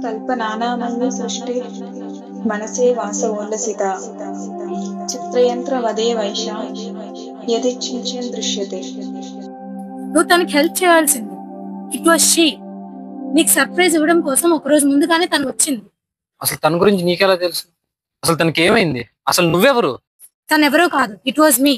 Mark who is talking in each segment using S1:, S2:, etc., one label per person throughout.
S1: कल्पनानामयि सृष्टे मनसे वासवोल्लसिता चित्रयंत्रवदे वैशा यदिच्छिंचन दृश्यते।
S2: నువ్వు తనకి హెల్ప్ చేయాల్సింది. It was she. నీకు సర్ప్రైజ్ ఇవ్వడం కోసం ఒక రోజు ముందుగానే తను వచ్చింది.
S3: అసలు తన గురించి నీకెలా తెలుసు? అసలు తనకి ఏమైంది? అసలు నువ్వెవరు?
S2: తను ఎవరో కాదు, ఇట్ వాజ్ మీ.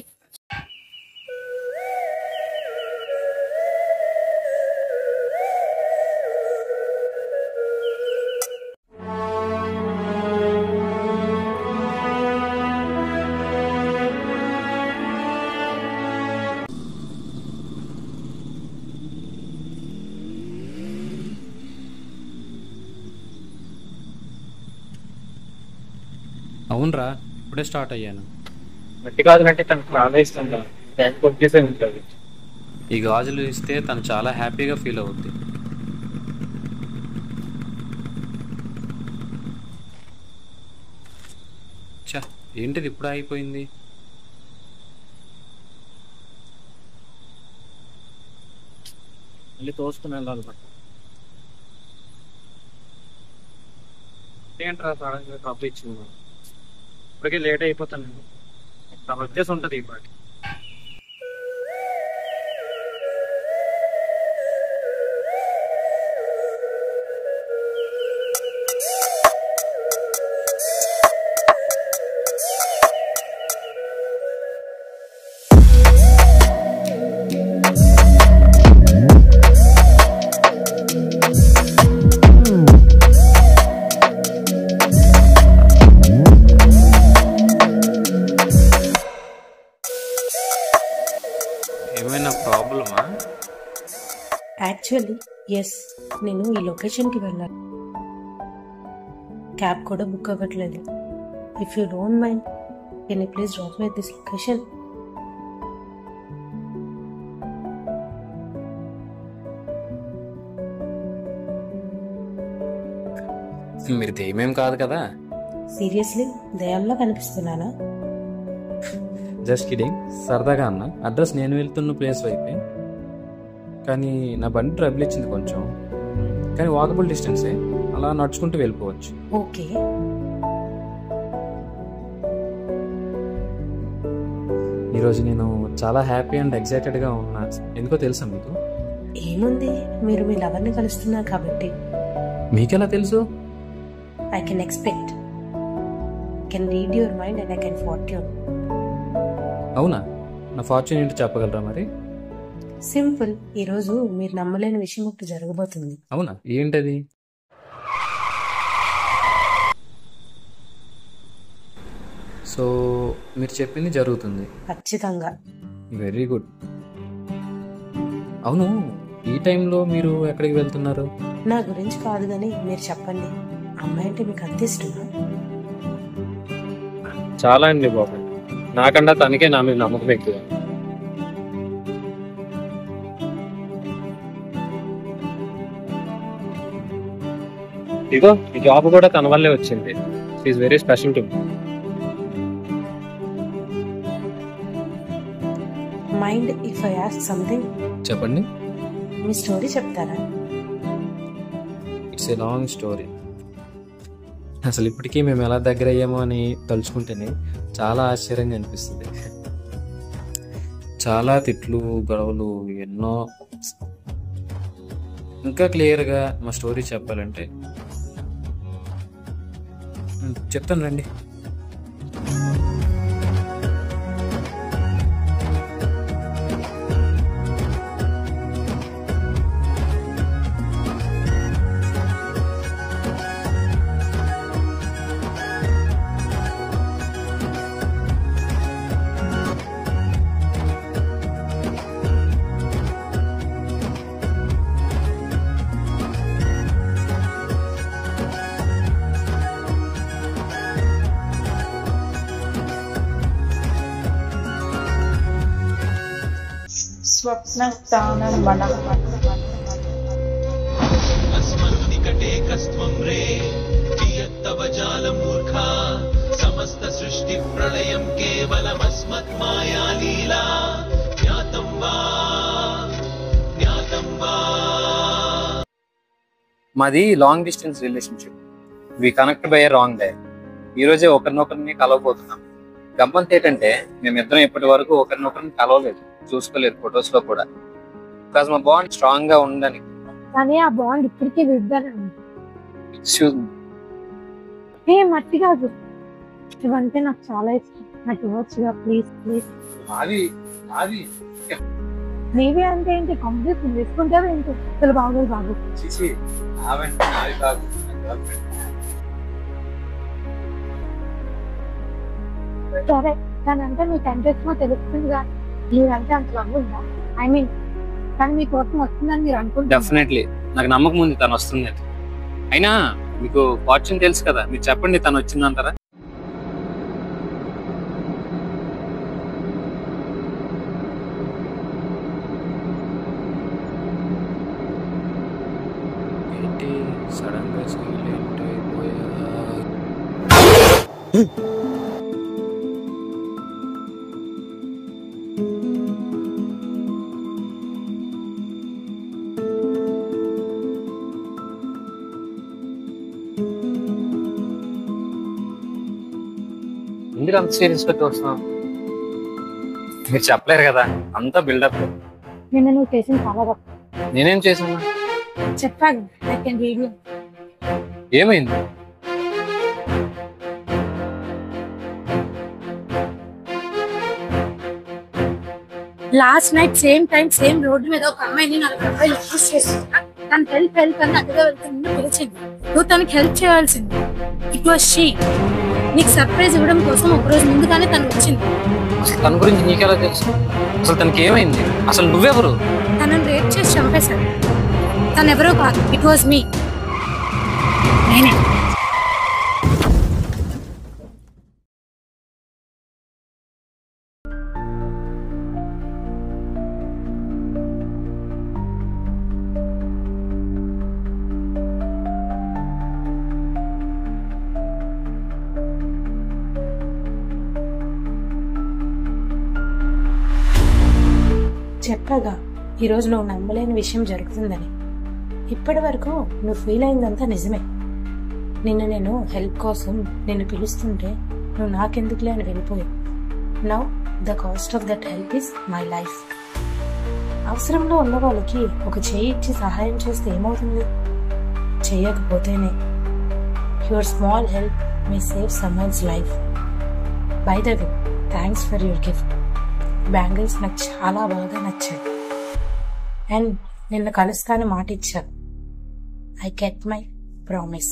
S4: అవునరా, ఇప్పుడే స్టార్ట్ అయ్యాను.
S3: మట్టి గాజులంటే తనకు చాలా ఇష్టం. కొట్టేసే ఉంటుంది.
S4: ఈ గాజులు ఇస్తే తను చాలా హ్యాపీగా ఫీల్ అవుద్ది. చా, ఏంటిది ఇప్పుడు అయిపోయింది?
S3: మళ్ళీ తోసుకుని వెళ్ళాలి. ఏంట్రా సడన్గా కప్పు ఇచ్చింది? ఇప్పటికే లేట్ అయిపోతాను. తన వచ్చేసి ఉంటుంది ఈ పాటి.
S4: ఏమైనా ప్రాబ్లమా?
S5: యాక్చువల్లీ ఎస్, నేను ఈ లొకేషన్కి వెళ్ళాను. క్యాబ్ కూడా బుక్ అవ్వట్లేదు. If you don't mind, can you please drop me at this location?
S4: మీరు దెయ్యమేం కాదు కదా?
S5: సీరియస్లీ దయ్యంలా కనిపిస్తున్నానా?
S4: జస్ట్ కిడింగ్, సరదాగా అన్న. అడ్రస్ నేను వెళ్తున్న ప్లేస్ వైపే, కానీ నా బండి ట్రబుల్ ఇచ్చింది కొంచెం. కానీ వాకబుల్ డిస్టెన్సే, అలా నడుచుకుంటూ వెళ్ళిపోవచ్చు.
S5: ఓకే.
S4: ఈరోజు నేను చాలా హ్యాపీ అండ్ ఎక్సైటెడ్గా ఉన్నా. ఎందుకో తెలుసా మీకు?
S5: ఏముంది, మీరు మీ లవర్ని కలుస్తున్నారు కాబట్టి.
S4: మీకెలా తెలుసు?
S5: I can expect, can read your mind and I can fortune.
S4: అవునా? నా ఫార్చ్యూన్ ఏంటో చెప్పగలరా మరి?
S5: సింపుల్. ఈరోజు మీరు నమ్మలేని విషయం ఒకటి జరగబోతుంది.
S4: అవునా? ఏంటది? సో మీరు చెప్పింది జరుగుతుంది?
S5: ఖచ్చితంగా.
S4: Very good. అవును, ఈ టైంలో మీరు ఎక్కడికి వెళ్తున్నారు?
S5: నా గురించి కాదు కానీ మీరు చెప్పండి, అమ్మాయి అంటే మీకు అంత ఇష్టమా?
S3: చాలా అండి బాబు. నాకన్నా తనకే నా మీద నమ్మకం ఎక్కువ. ఇగో ఈ జాబ్ కూడా తన వల్లే వచ్చింది. She's very special to me.
S5: Mind if I ask something?
S4: చెప్పండి.
S5: మీ స్టోరీ చెప్తారా?
S4: It's a long story. అసలు ఇప్పటికీ మేము ఎలా దగ్గర అయ్యామో అని తలుచుకుంటేనే చాలా ఆశ్చర్యంగా అనిపిస్తుంది. చాలా తిట్లు, గొడవలు, ఎన్నో. ఇంకా క్లియర్గా మా స్టోరీ చెప్పాలంటే చెప్తాను రండి.
S1: स्वप्नस्तानं मनः
S6: अस्मन्निकटे कस्त्वं रे कियत्तव जालमूर्खा समस्त सृष्टि प्रलयं केवलमस्मत्माया लीला ज्ञातं वा
S3: మాది long distance relationship. We connect by wrong day. ఈ రోజే ఒకరినొకరిని కలవబోతున్నాం. గమ్మత్ ఏంటంటే మేమిద్దరం ఇప్పటి వరకు ఒకరినొకరిని కలవలేదు, చూసుకోలేదు ఫొటోస్ లో కూడా. బికాజ్ మా బాండ్ స్ట్రాంగ్ గా ఉండడానికి.
S2: కానీ ఆ బాండ్ ఇప్పటికీ విడ్డానే ఉంది. మట్టి కాదు, ఇవంటే నాకు చాలా ఇష్టం. నాకు ఇవ్వచ్చుగా ప్లీజ్ ప్లీజ్. మేబీ అంటే ఏంటి, కంప్లీట్ వేసుకుంటారు ఏంటి, అసలు బాగోదు బాబు. సరే దానంటే మీకు ఎంత ఇష్టమో తెలుస్తుంది, కానీ మీరంటే అంత లవ్ ఉందా? ఐ మీన్ కానీ మీ కోసం వస్తుందని మీరు అనుకుంటారు?
S3: డెఫినెట్లీ నాకు నమ్మకం ఉంది తను వస్తుంది. అయినా మీకు ఫార్చ్యూన్ తెలుసు కదా, మీరు చెప్పండి తను వచ్చిందంటారా?
S4: ఏంటి సడన్ గా సైలెంట్ అయిపోయా?
S3: ఎందుకు అంత సీరియస్ గా చూస్తున్నాం? మీరు చెప్పలేరు కదా, అంతా బిల్డప్.
S2: నిన్న నువ్వు చేసిన చాలా తప్పు.
S3: నేనేం చేశాను?
S2: చెప్పాను ఐ కెన్ రీడ్ యూ.
S3: ఏమైంది?
S2: Last night same time same road మీద ఒక అమ్మాయిని 4 అబ్బాయిలు అరెస్ట్ చేస్తున్నా. తను హెల్ప్ అని అదిగా వెళ్తే నిన్ను పిలిచింది. నువ్వు తనకి హెల్ప్ చేయాల్సింది. It was she. నీకు సర్ప్రైజ్ ఇవ్వడం కోసం ఒక రోజు ముందుగానే తను వచ్చింది.
S3: అసలు తన గురించి నీకెలా తెలుసు? అసలు తనకి ఏమైంది? అసలు నువ్వెవరు?
S2: తనని రేప్ చేసి చంపేశాడు. తను ఎవరో కాదు, ఇట్ వాజ్ మీ. నేనే.
S5: చెప్పగా ఈరోజు నువ్వు నమ్మలేని విషయం జరుగుతుందని. ఇప్పటి వరకు నువ్వు ఫీల్ అయిందంతా నిజమే. నేను హెల్ప్ కోసం నిన్ను పిలుస్తుంటే నువ్వు నాకెందుకులే అని వెళ్ళిపోయావు. Now the cost of that help is my life. అవసరంలో ఉన్న వాళ్ళకి ఒక చేయి ఇచ్చి సహాయం చేస్తే ఏమవుతుంది? చేయకపోతేనే. Your small help may save someone's life. By the way, thanks for your gift. Bangles నాకు చాలా బాగా నచ్చాయి. అండ్ నిన్ను కలుస్తాను మాట ఇచ్చాను. I kept my promise.